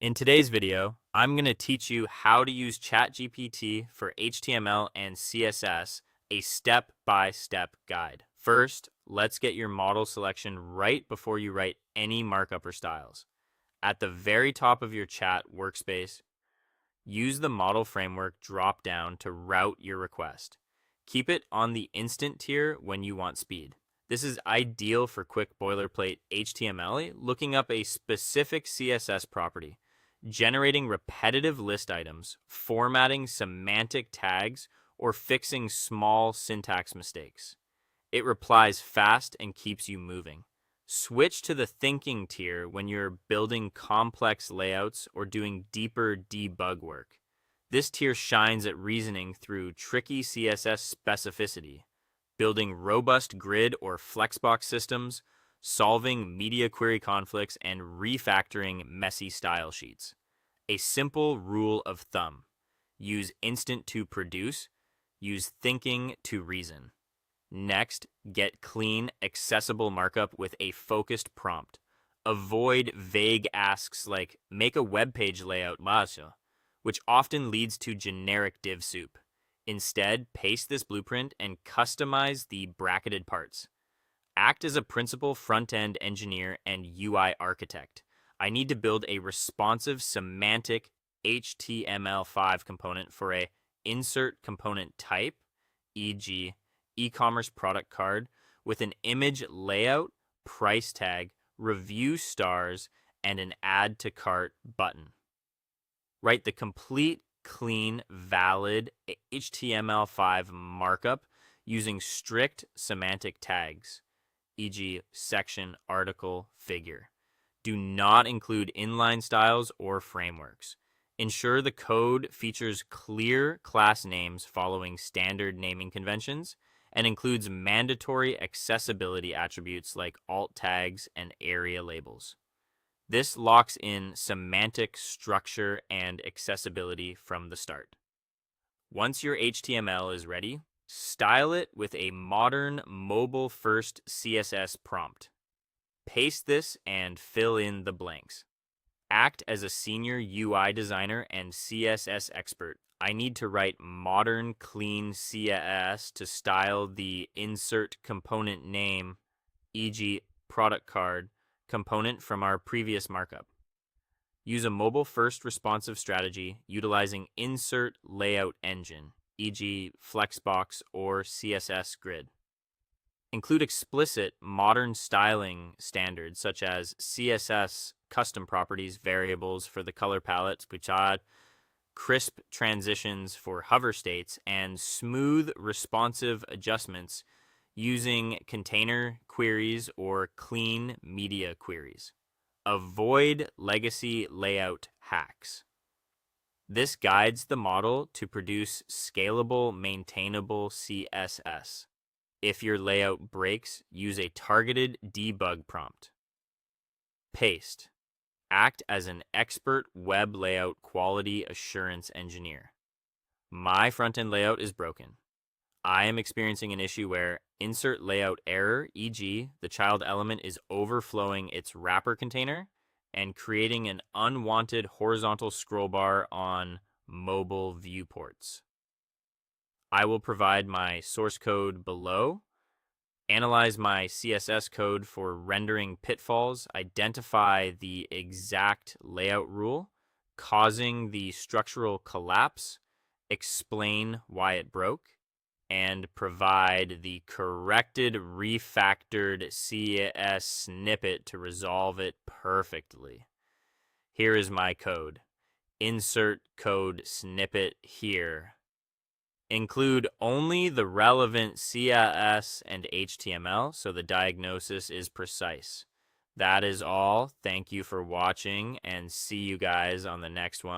In today's video, I'm going to teach you how to use ChatGPT for HTML and CSS, a step-by-step guide. First, let's get your model selection right before you write any markup or styles. At the very top of your chat workspace, use the model framework drop-down to route your request. Keep it on the instant tier when you want speed. This is ideal for quick boilerplate HTML, looking up a specific CSS property, generating repetitive list items, formatting semantic tags, or fixing small syntax mistakes. It replies fast and keeps you moving. Switch to the thinking tier when you're building complex layouts or doing deeper debug work. This tier shines at reasoning through tricky CSS specificity, building robust grid or flexbox systems, solving media query conflicts, and refactoring messy style sheets. A simple rule of thumb: use instant to produce, use thinking to reason. Next, get clean, accessible markup with a focused prompt. Avoid vague asks like make a web page layout, which often leads to generic div soup. Instead, paste this blueprint and customize the bracketed parts. Act as a principal front-end engineer and UI architect. I need to build a responsive semantic HTML5 component for a insert component type, e.g., e-commerce product card, with an image layout, price tag, review stars, and an add to cart button. Write the complete, clean, valid HTML5 markup using strict semantic tags, e.g., section, article, figure. Do not include inline styles or frameworks. Ensure the code features clear class names following standard naming conventions and includes mandatory accessibility attributes like alt tags and area labels. This locks in semantic structure and accessibility from the start. Once your HTML is ready, style it with a modern mobile-first CSS prompt. Paste this and fill in the blanks. Act as a senior UI designer and CSS expert. I need to write modern, clean CSS to style the insert component name, e.g., product card, component from our previous markup. Use a mobile-first responsive strategy utilizing insert layout engine, e.g., Flexbox or CSS Grid. Include explicit modern styling standards such as CSS custom properties variables for the color palettes, crisp transitions for hover states, and smooth responsive adjustments using container queries or clean media queries. Avoid legacy layout hacks. This guides the model to produce scalable, maintainable CSS. If your layout breaks, use a targeted debug prompt. Paste. Act as an expert web layout quality assurance engineer. My front-end layout is broken. I am experiencing an issue where insert layout error, e.g., the child element is overflowing its wrapper container and creating an unwanted horizontal scroll bar on mobile viewports. I will provide my source code below. Analyze my CSS code for rendering pitfalls, identify the exact layout rule causing the structural collapse, explain why it broke, and provide the corrected refactored CSS snippet to resolve it perfectly. Here is my code. Insert code snippet here. Include only the relevant CSS and HTML so the diagnosis is precise. That is all. Thank you for watching and see you guys on the next one.